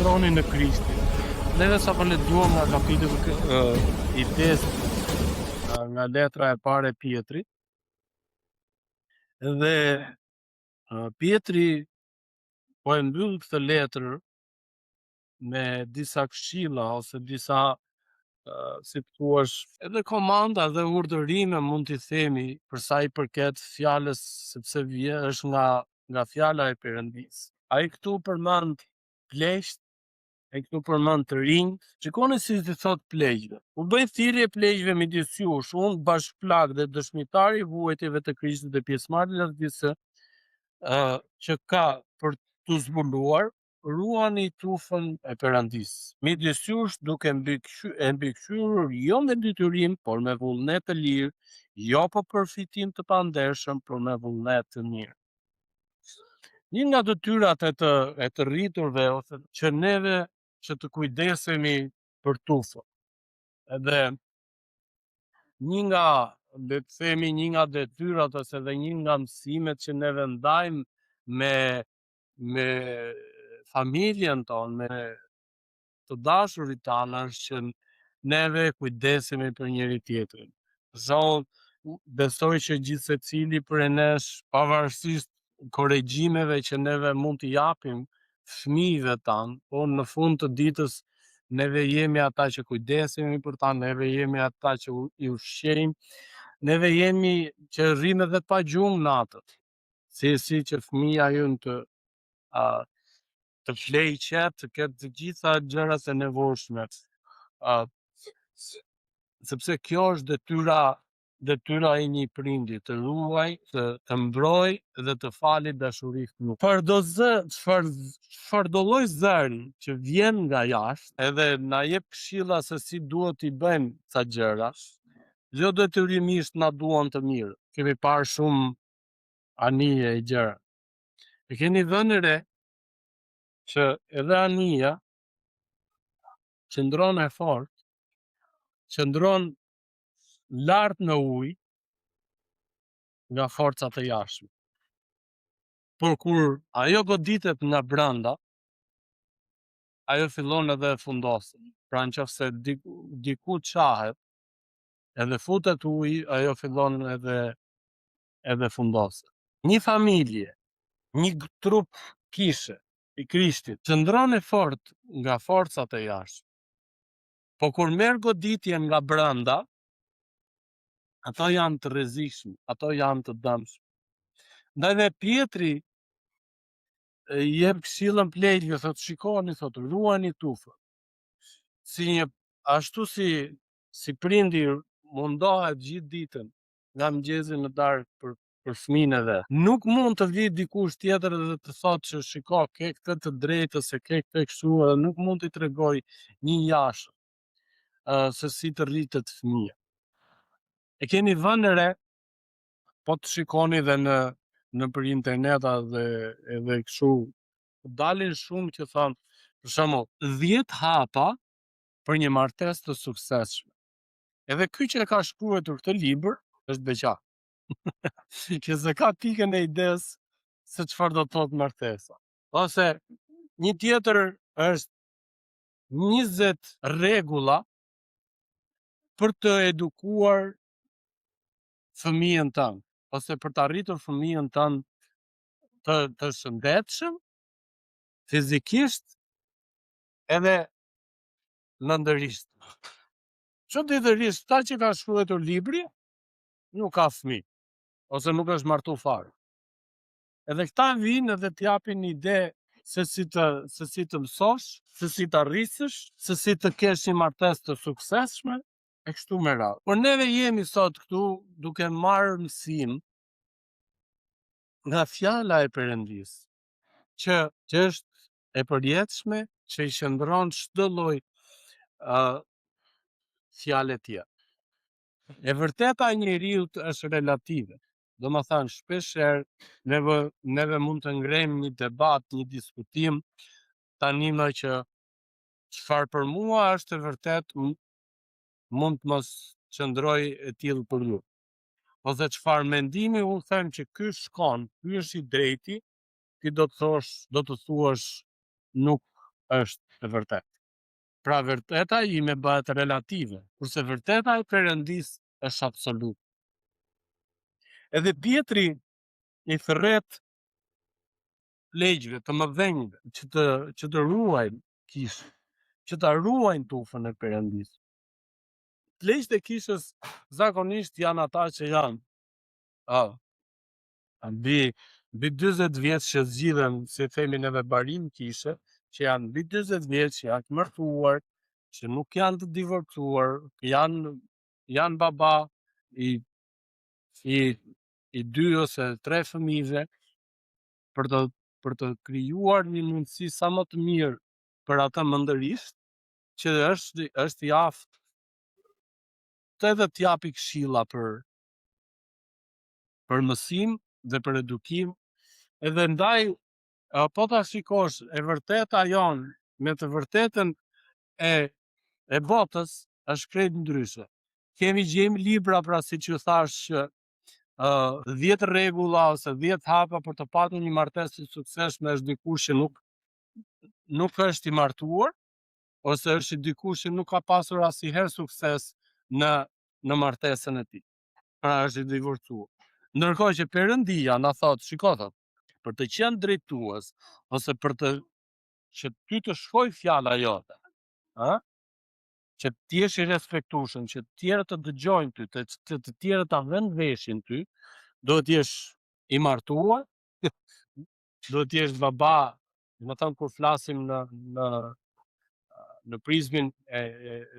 qëndroni në Krishtin. Neve sa për lexuam nga kapitulli i 5 nga letra e parë e Pietrit. Dhe Pietri po e mbyll këtë letër me disa këshilla ose disa si thuash, edhe komanda dhe urdhërime mund t'i themi për sa i përket fjalës, sepse është nga fjala e Perëndis. Ai këtu përmend pleqt, ai këtu përmend të rinj. Shikoni si i thot pleqve. U bëj thirrje pleqve midis jush, unë bashkëplak dhe dëshmitar i vuajtjeve të Krishtit dhe pjesëmarrjes që ka për t'u zbuluar, ruani tufën e Perëndis. Midis jush duke mbikëqyrur jo me detyrim, por me vullnet të lirë, jo për përfitim të pandershëm, por me vullnet të mirë. Një nga detyrat e të rriturve ose që neve që të kujdesemi për tufën. Edhe një nga, le të themi, një nga detyrat ose dhe një nga mësimet që neve ndajmë me familjen tonë, me të dashurit tanë, është që neve kujdesemi për njëri tjetrin. Besoj që gjithë secili prej nesh, pavarësisht korrigjimeve që neve mund t'i japim fëmijëve tanë, po në fund të ditës neve jemi ata që kujdesemi për ta, neve jemi ata që i ushqejmë, neve jemi që rrimë edhe pa gjumë natët, si që fëmija jënë të flej qetë, të ketë të gjitha gjërat e nevojshme. Sepse kjo është detyra e një prindi, të ruaj, të mbroj dhe të fali dashuri fëmijës. Çfarë do lloj zëri që vjen nga jashtë edhe na jep këshilla se si duhet i bëjmë ca gjëra, jo detyrimisht na duan të mirë. Kemi parë shumë anije e gjëra. E keni vënë re që edhe anija qëndron e fort, qëndron lart në ujë nga forcat e jashtme. Por kur ajo goditet nga brenda, ajo fillon edhe fundoset. Pra nëse diku qahet edhe futet ujë, ajo fillon edhe fundoset. Një familje, një trup kishe i Krishtit qëndron e fort nga forcat e jashtme. Po kur merr goditjen nga brenda, ato janë të rrezikshme, ato janë të dëmshme. Ndaj dhe Pietri i jep këshillën pleqve, thotë shikoni, thotë ruani tufën. Ashtu si prindi mundohet gjithë ditën nga mëngjesi në darkë për fëmijën e vet. Nuk mund të vijë dikush tjetër dhe të thotë që shiko, ke këtë të drejtë se ke këtë kështu, edhe nuk mund t'i tregoj një jashtë se si të rritet fëmija. E keni vënë re, po të shikoni dhe në për interneta dhe kështu, dalin shumë që thonë, për shembull, 10 hapa për një martesë të suksesshme. Edhe ky që e ka shkruar këtë libër është beqar. Që se ka pikën e idesë se çfarë do të thotë martesa. Ose një tjetër është 20 rregulla për të edukuar fëmijën tënd, ose për të arritur fëmijën tënd të shëndetshëm fizikisht edhe ndërisht. Çuditërisht, ta që ka shkruar libri nuk ka fëmijë, ose nuk është martu fare. Edhe këta vinë edhe t'japin një ide se si të mësosh, se si të arrisësh, se si të kesh një martesë të suksesshme, e kështu me radhë. Por neve jemi sot këtu duke marrë mësim nga fjala e Perëndis, që është e përjetshme, që i qëndron çdo lloj fjale tjetër. E vërteta e njeriu është relative. Domethënë shpeshherë neve mund të ngrejmë një debat, një diskutim, tani më që çfarë për mua është e vërtet mund të mos qëndroj e tillë për ju. Ose çfarë mendimi unë them që ky shkon, ky është i drejti, ti do të thuash nuk është e vërtetë. Pra vërteta ime bëhet relative, kurse vërteta e Perëndisë është absolute. Edhe Pietri i thërret legjve të mëdhenjve që të ruajnë kishën, që ta ruajnë tufën e Perëndisë. Legjët e kishës zakonisht janë ata që janë mbi 40 vjeç që zgjidhen, si themin edhe barim kishe, që janë mbi 40 vjeç, që janë të martuar, që nuk janë të divorcuar, janë baba i 2 ose 3 fëmijëve, për të krijuar një mundësi sa më të mirë për ata mëndërisht, që është i aftë të edhe t'japi këshilla për mësim dhe për edukim, edhe ndaj po ta shikosh e vërteta jonë me të vërtetën e botës, është krejt ndryshe. Gjejmë libra, pra si që thash, 10 rregulla ose 10 hapa për të patur një martesë të suksesshme, është dikush që nuk është i martuar, ose është dikush që nuk ka pasur asnjëherë sukses në martesën e tij. Pra është i divorcuar. Ndërkohë që Perëndia na thotë, shiko thot, për të qenë drejtues ose që ty të shkojë fjala jote, që ti jesh i respektueshëm, që të tjerët të dëgjojnë ty, të tjerët ta vënë veshin ty, duhet të jesh i martuar, duhet të jesh baba, do të thënë kur flasim në prizmin e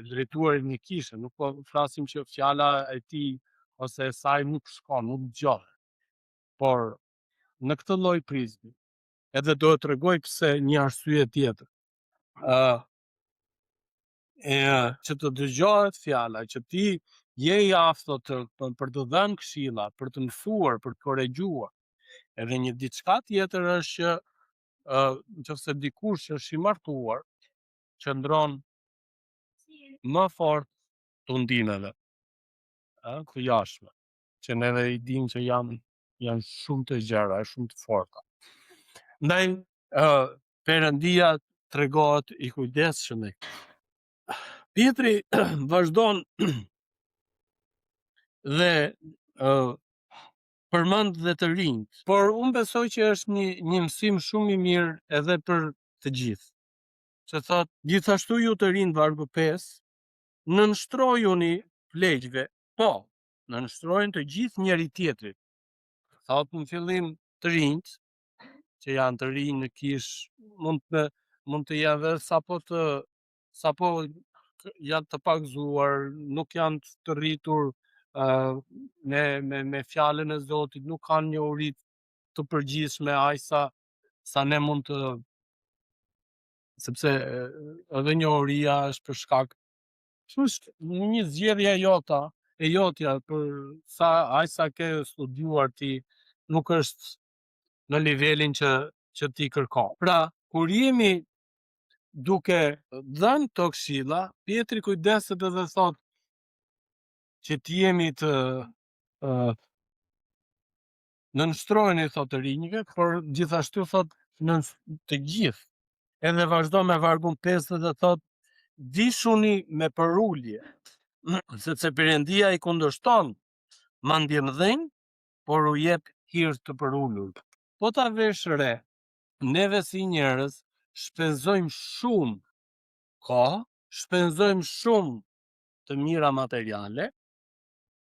drejtuarit një kishe, nuk po flasim që fjala e tij ose e saj nuk shkon, nuk dëgjohet. Por në këtë lloj prizmi, edhe do të tregoj pse një arsye tjetër. Që të dëgjohet fjala, që ti je i aftë për të dhënë këshilla, për të mësuar, për të korrigjuar. Edhe një diçka tjetër është që nëse dikush është i martuar, qëndron më fort tundimeve të jashtme, që neve i dim që janë shumë të gjera, shumë të forta. Ndaj Perëndia tregohet i kujdesshëm. Pietri vazhdon dhe përmend dhe të rinjt, por unë besoj që është një mësim shumë i mirë edhe për të gjithë. Që thot, gjithashtu ju të rinj, vargu 5, nënshtrojuni pleqve, po, nënshtrojnë të gjithë njëri tjetrit. Thot në fillim të rinjt, që janë të rinj në kish, mund të janë dhe sapo janë të pagzuar, nuk janë të rritur me fjalën e Zotit, nuk kanë një uri të përgjithshme aq sa ne mund të, sepse edhe njohuria është për shkak, është një zgjedhje e jotja, për aq sa ke studiuar ti, nuk është në nivelin që ti kërkon. Pra, kur jemi duke dhënë këto këshilla, Pietri kujdeset edhe thot që ti jemi të nënshtrojeni, thot, të rinjve, por gjithashtu thot të gjithë. Edhe vazhdo me vargun 5 dhe thot, dishuni me përulje, sepse Perëndia i kundërshton mandjemdhenj, por u jep hir të përullur. Po ta vesh re, neve si njerëz shpenzojmë shumë kohë, shpenzojmë shumë të mira materiale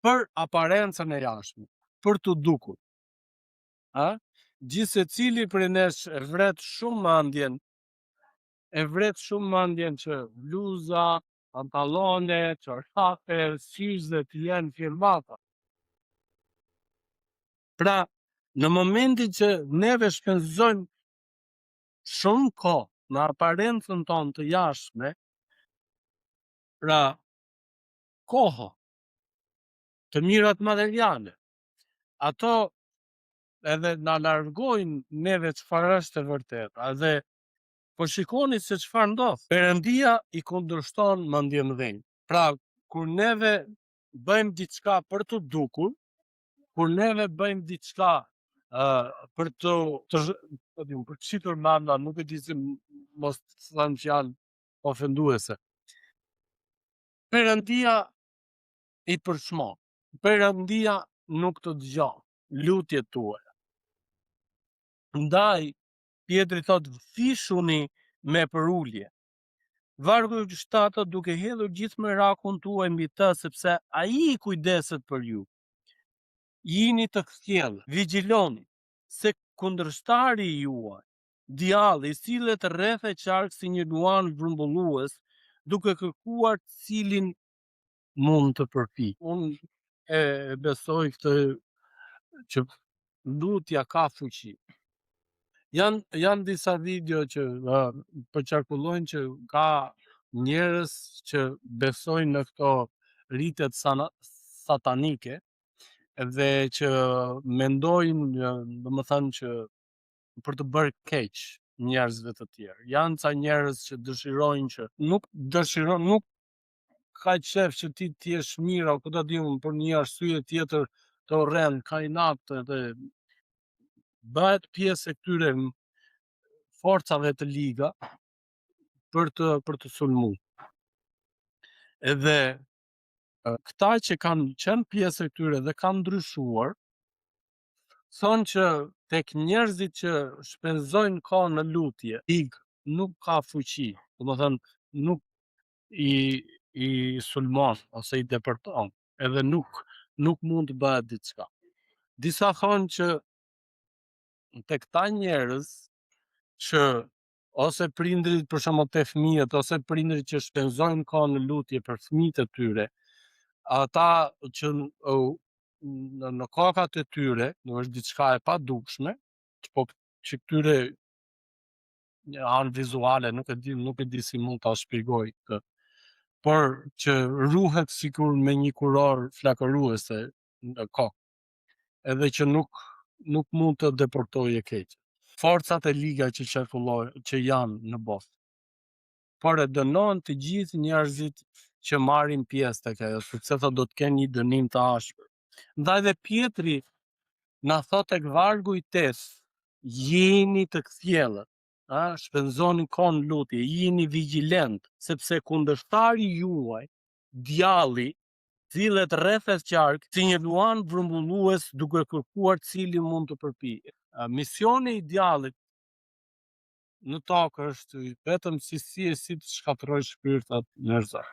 për aparencën e jashtme, për të dukur. Gjithë secili prej nesh e vret shumë mandjen që bluza, pantallone, çorçape, syze të jenë firmata. Pra, në momentin që neve shpenzojmë shumë kohë në aparencën tonë të jashtme, pra kohë të mirat materiale, ato edhe na largojnë neve çfarë është e vërtetë. Edhe po shikoni se çfarë ndodh. Perëndia i kundërshton mandjemdhenj. Pra, kur neve bëjmë diçka për të dukur, kur neve bëjmë diçka për të qitur manda, nuk e di se mos të them fjalë ofenduese. Perëndia i përshmon. Perëndia nuk të dëgjon lutjet tuaja. Ndaj Pietri thot fishuni me përulje. Vargu 7 duke hedhur gjithë merakun tuaj mbi të, sepse ai kujdeset për ju. Jini të kthjellë, vigjiloni, se kundërshtari juaj, djalli, sillet rreth e qark si një luan vrumbullues, duke kërkuar cilin mund të përpi. Unë e besoj këtë që lutja ka fuqi. Janë disa video që përqarkullojnë që ka njerëz që besojnë në këto ritet satanike dhe që mendojnë, domethënë që për të bërë keq njerëzve të tjerë. Janë ca njerëz që dëshirojnë që nuk ka qef që ti të jesh mirë, apo ta di unë për një arsye tjetër të urren kainat dhe bëhet pjesë e këtyre forcave të liga për të sulmuar. Edhe këta që kanë qenë pjesë e këtyre dhe kanë ndryshuar, thonë që tek njerëzit që shpenzojnë kohë në lutje, nuk ka fuqi, domethënë nuk i sulmon ose i depërton, edhe nuk mund të bëhet diçka. Disa thonë që tek këta njerëz që ose prindrit për shembull te fëmijët ose prindrit që shpenzojnë kohë në lutje për fëmijët e tyre, ata që në kokat e tyre, është diçka e padukshme, po që këtyre anë vizuale, nuk e di si mund ta shpjegoj këtë, por që ruhet sikur me një kuror flakëruese në kokë, edhe që nuk mund të deportojë keq. Forcat e liga që qarkullojnë, që janë në botë, por e dënon të gjithë njerëzit që marrin pjesë tek ajo, sepse do të kenë një dënim të ashpër. Ndaj dhe Pietri na thot tek vargu i 8, jeni të kthjellët, shpenzoni kohë në lutje, jeni vigjilent, sepse kundërshtari juaj, djalli, sillet rreth e qark si një luan vrumbullues duke kërkuar cili mund të përpiqet. Misioni i djallit në tokë është vetëm si të shkatërroj shpirtat njerëzor,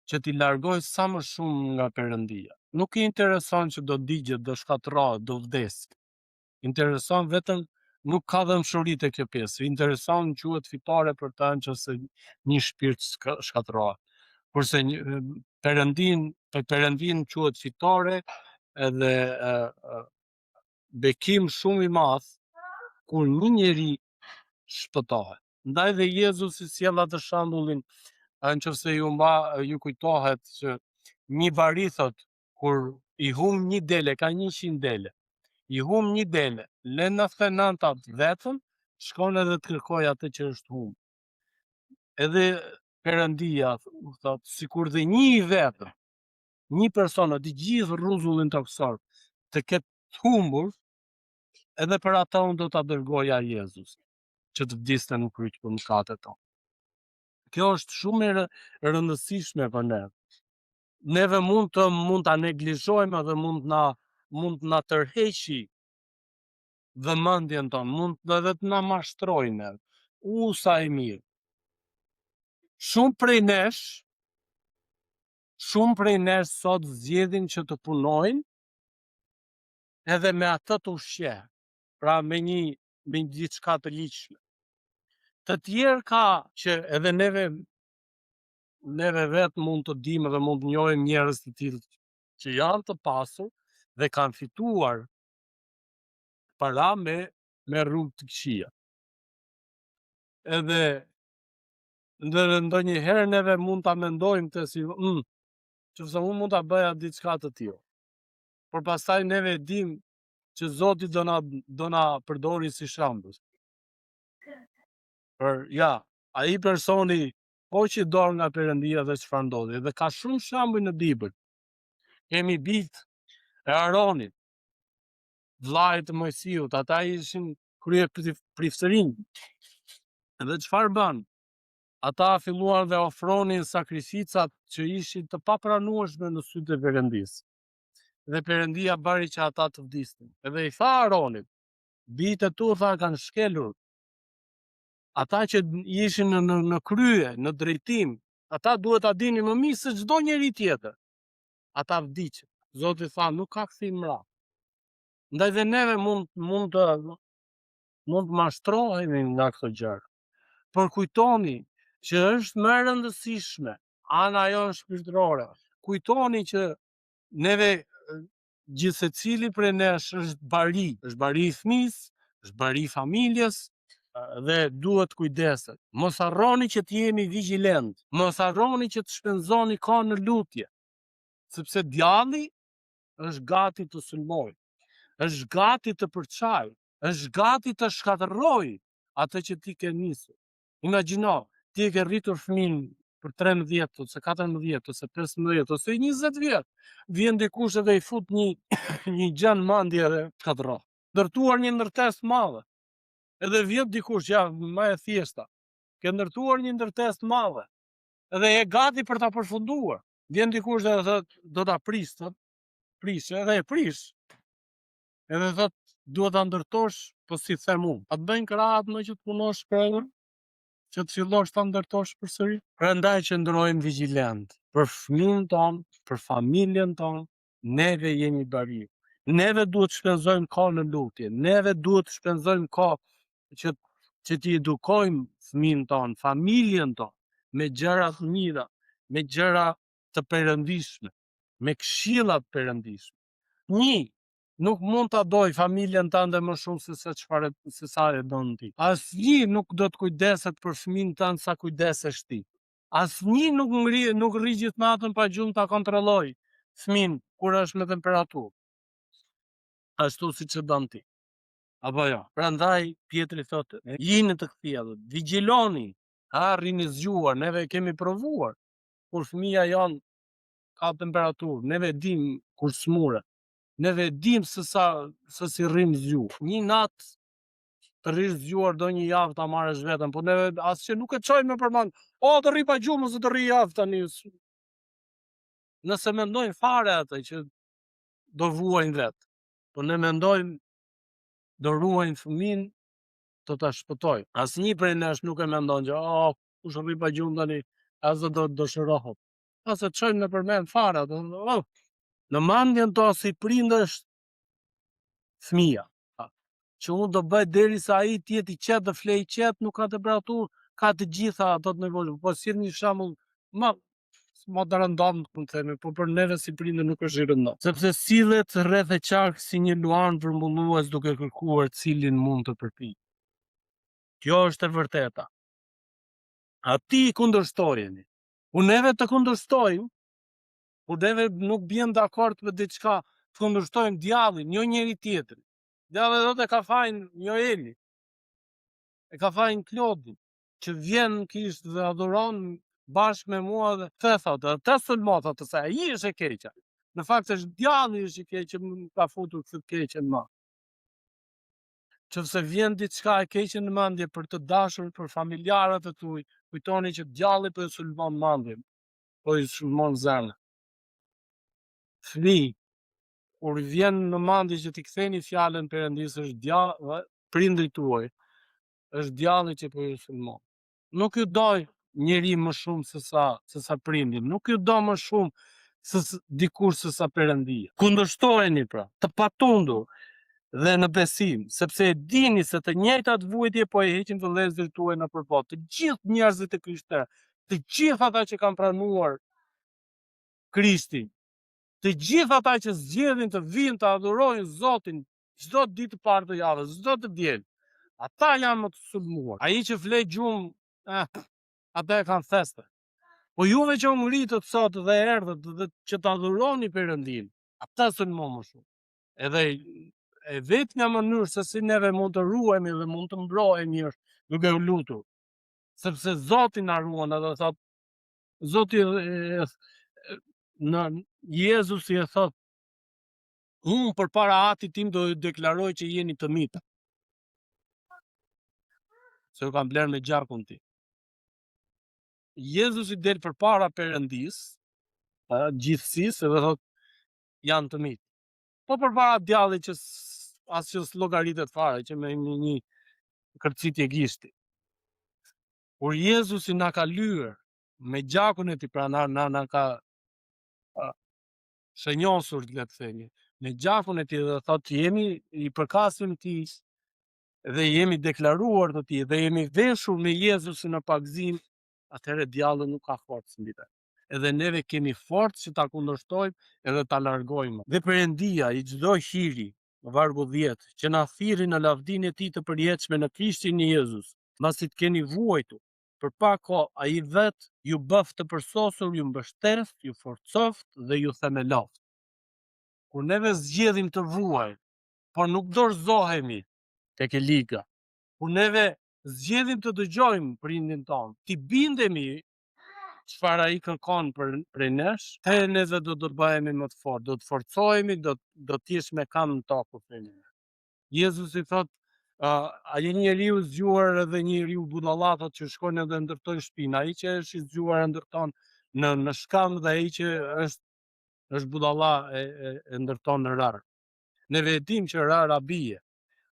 që t'i largoj sa më shumë nga Perëndia. Nuk i intereson që do digjet, do shkatërrohet, do vdes. Intereson vetëm, nuk ka dëmshuri te kjo pjesë. Intereson quhet fitore për ta nëse një shpirt shkatërrohet. Kurse Perëndin quhet fitore edhe bekim shumë i madh kur një njeri shpëtohet. Ndaj dhe Jezusi sjell atë shembullin, nëse ju kujtohet që një vari thot, kur i hum një dele, ka 100 dele, i hum një dele, lën 99 vetëm, shkon edhe të kërkoj atë që është hum. Edhe Perëndia thot, sikur dhe një i vetëm, një person në të gjithë rrezullin toksor të ketë humbur, edhe për ata unë do ta dërgoja Jezus, që të vdiste në kryq për mëkatet tona. Kjo është shumë e rëndësishme për ne. Neve mund ta neglizhojmë dhe mund na tërheqi vëmendjen tonë, mund edhe të na mashtrojnë. Sa e mirë. Shumë prej nesh sot zgjedhin që të punojnë edhe me atë të ushqeh, pra me diçka të ligjshme. Të tjerë ka që edhe neve vetë mund të dimë dhe mund të njohim njerëz të tillë që janë të pasur dhe kanë fituar para me rrugë të këqija. Edhe ndonjëherë neve mund ta mendojmë të si qëse unë mund ta bëja diçka të tillë. Por pastaj neve dimë që Zoti do na përdori si shembull. Për ai personi po që dorë nga Perëndia dhe çfarë ndodhi. Dhe ka shumë shembuj në Bibël. Kemi bijtë e Aronit, vllajt të Mojsiut, ata ishin krye priftërinë. Edhe çfarë bën? Ata filluan dhe ofronin sakrificat që ishin të papranueshme në sytë e Perëndisë. Dhe Perëndia bëri që ata të vdisnin. Edhe i tha Aronit, bijtë tu tha kanë shkelur. Ata që ishin në krye, në drejtim, ata duhet ta dinin më mirë se çdo njeri tjetër. Ata vdiqën. Zoti tha, nuk ka kthim mra. Ndaj dhe neve mund të mashtrohemi nga këto gjëra. Por kujtoni që është më e rëndësishme ana jonë shpirtërore. Kujtoni që neve gjithsecili prej nesh është bari i fëmisë, është bari i familjes dhe duhet kujdeset. Mos harroni që të jemi vigjilent, mos harroni që të shpenzoni kohë në lutje, sepse djalli është gati të sulmojë, është gati të përçajë, është gati të shkatërrojë atë që ti ke nisur. Imagjino, ti e ke rritur fëmin për 13 ose 14 ose 15 ose 20 vjet. Vjen dikush edhe i fut një gjën mendje dhe shkatërron. Ndërtuar një ndërtesë të madhe. Edhe vjen dikush, ja, më e thjeshta. Ke ndërtuar një ndërtesë të madhe. Edhe je gati për ta përfunduar. Vjen dikush dhe thotë, do ta prish, prish, edhe e prish. Edhe thot, duhet ta ndërtosh, po si them unë. A të bëjnë krahët më që të punosh shpërndër? Që të fillosh ta ndërtosh përsëri? Prandaj qëndrojmë vigjilent për fëmijën ton, për familjen ton, neve jemi bari. Neve duhet të shpenzojmë kohë në lutje, neve duhet të shpenzojmë kohë që t'i edukojmë fëmijën ton, familjen ton, me gjëra të mira, me gjëra të perëndishme, me këshilla të perëndishme. Nuk mund ta doj familjen tënde më shumë se sa e don ti. Asnjë nuk do të kujdeset për fëmijën tënd sa kujdesesh ti. Asnjë nuk rri gjithë natën pa gjumë ta kontrolloj fëmin kur është me temperaturë. Ashtu siç e bën ti. Apo jo. Prandaj Pietri thotë, jini të kthjellët, vigjiloni, rini zgjuar, neve kemi provuar. Kur fëmia jon ka temperaturë, neve dim kur smuret. Neve dim se si rrim zgjuar. Një natë të rrish zgjuar do një javë ta marrësh veten, po neve asgjë nuk e çojmë në përmend. O, të rri pa gjumë ose të rri javë tani. Nëse mendojnë fare atë që do vuajnë vetë, po ne mendojmë do ruajnë fëmin, do ta shpëtojnë. Asnjë prej nesh nuk e mendon që kush rri pa gjumë tani, as do shërohet. As e çojmë në përmend fare atë. Në mendjen tonë si prindësh fëmia, që unë do bëj derisa ai të jetë i qetë dhe flej i qetë, nuk ka temperaturë, ka të gjitha ato të nevojshme. Po sjell një shembull më të rëndom, po për neve si prindër nuk është i rëndom. Sepse sillet rreth e qark si një luan përmbullues duke kërkuar cilin mund të përpiqë. Kjo është e vërteta. A ti kundërshtojeni? Unë neve të kundërshtojmë, por neve nuk bjen dakord me diçka, të kundërshtojmë djallin, jo njëri tjetrin. Djalli thotë e ka fajin Joeli, e ka fajin Klodin, që vjen kisht dhe adhuron bashkë me mua dhe thotë, të sulmo thotë se ai është e keqja. Në fakt është djalli është i keq që më ka futur këtë keqen më. Qofse vjen diçka e keqe në mendje për të dashur, për familjarët e tuaj, kujtoni që djalli po e sulmon mendjen, po i sulmon zemrën. Fëmijë, kur vjen në mendje që t'i ktheni fjalën Perëndisë, është djalli, prindrit tuaj, është djalli që po ju sulmon. Nuk ju doj njeri më shumë se sa prindin, nuk ju do më shumë se dikush se sa Perëndia. Kundërshtojeni pra, të patundur dhe në besim, sepse e dini se të njëjtat vuajtje po e heqin vëllezërit tuaj nëpër botë. Të gjithë njerëzit e Krishterë, të gjithë ata që kanë pranuar Krishtin, të gjithë ata që zgjedhin të vinë të adhurojnë Zotin çdo ditë të parë të javës, çdo të diel, ata janë më të sulmuar. Ai që flej gjumë, ata e kanë theste. Po juve që u ngritët sot dhe erdhët dhe që të adhuroni Perëndin, ata sulmon më shumë. Edhe e vetmja mënyrë se si neve mund të ruhemi dhe mund të mbrohemi është duke u lutur. Sepse Zoti na ruan, edhe thot Zoti në Jezusi e thot, unë përpara Atit tim do ju deklaroj që jeni të mita. se u kam bler me gjakun ti. Jezusi del përpara Perëndisë, gjithësisë dhe thot janë të mi. Po përpara djallit që asgjë s'llogaritet fare, që me një kërcitje gishti. Kur Jezusi na ka lyer me gjakun e tij, pra na ka shënjosur, le të themi, me gjakun e tij dhe thot jemi i përkasim tij dhe jemi deklaruar të tij dhe jemi veshur me Jezusin në pagëzim, atëherë djalli nuk ka forcë mbi te. Edhe neve kemi forcë që ta kundërshtojmë edhe ta largojmë. Dhe Perëndia i çdo hiri, vargu 10, që na thirrri në lavdinë e tij të përjetshme në Krishtin Jezus, mbasi të keni vuajtur për pak kohë, ai vet ju bëft të përsosur, ju mbështet, ju forcoft dhe ju themeloft. Kur neve zgjedhim të vuajmë, por nuk dorëzohemi tek e liga, kur neve zgjedhim të dëgjojmë prindin ton, ti bindemi çfarë ai kërkon prej nesh, atëherë neve do të bëhemi më të fortë, do të forcohemi, do të jesh me kam në tokë, themi. Jezusi thot, ai njeriu zgjuar edhe njeriu budallatët që shkojnë edhe ndërtojnë shtëpinë, ai që është i zgjuar e ndërton në shkam dhe ai që është budalla e ndërton në rar. Neve e dim që rara bie,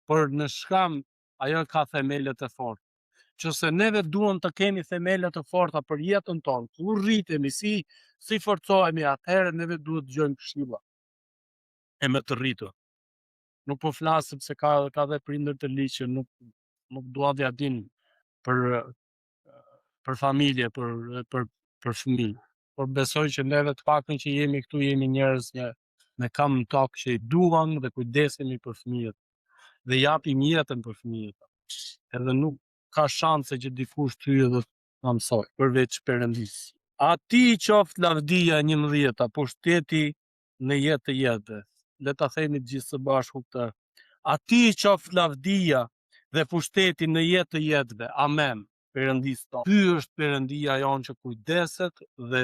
por në shkam ajo ka themelet e forta. Qëse neve duam të kemi themelet të forta për jetën tonë, kur rritemi, si forcohemi, atëherë neve duhet dëgjojmë këshilla e me të rritur. Nuk po flas sepse ka dhe prindër të ligjë që nuk dua t'ja din për familje, për fëmijë. Por besoj që neve të paktën që jemi këtu jemi njerëz me kam në tokë që i duam dhe kujdesemi për fëmijët dhe japim jetën për fëmijët. Edhe nuk ka shanse që dikush ty edhe të mësoj, përveç Perëndisë. Atij qoftë lavdia 11, pushteti në jetë të jetëve. Le ta themi të gjithë së bashku këtë. Atij qoftë lavdia dhe pushteti në jetë të jetëve. Amen. Perëndisë tonë. Ky është Perëndia jonë që kujdeset dhe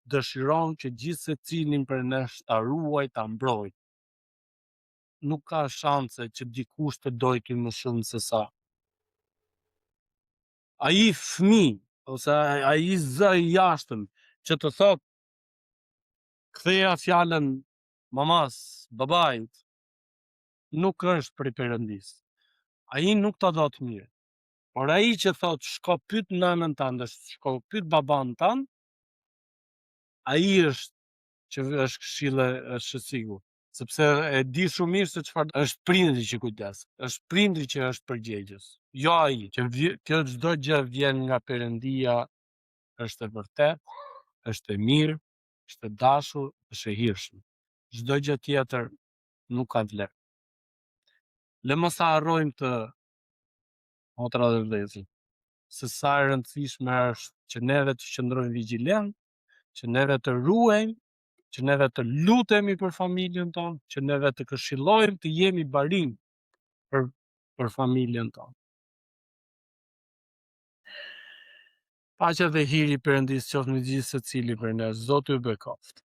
dëshiron që gjithë secilin për nesh ta ruaj, ta mbrojë. Nuk ka shanse që dikush të dojë ty më shumë se sa. Ai fëmijë ose ai zë i jashtëm që të thot ktheja fjalën mamas, babait, nuk është prej Perëndisë. Ai nuk ta do të mirë. Por ai që thot shko pyet nënën tënde, shko pyet baban tënd, ai është që është këshilla është sigurt. Sepse e di shumë mirë se çfarë është prindri që kujdes, është prindri që është përgjegjës. Jo ai, që kjo çdo gjë vjen nga Perëndia, është e vërtetë, është e mirë, është e dashur, është e hirshëm. Çdo gjë tjetër nuk ka vlerë. Le mos harrojmë të, motra dhe vëllezër, se sa e rëndësishme është që neve të qëndrojmë vigjilent, që neve të ruajmë, që neve të lutemi për familjen tonë, që neve të këshillojmë të jemi barim për familjen tonë. Paqja dhe hiri i Perëndisë qoftë me gjithë secili për ne. Zoti ju bekoft.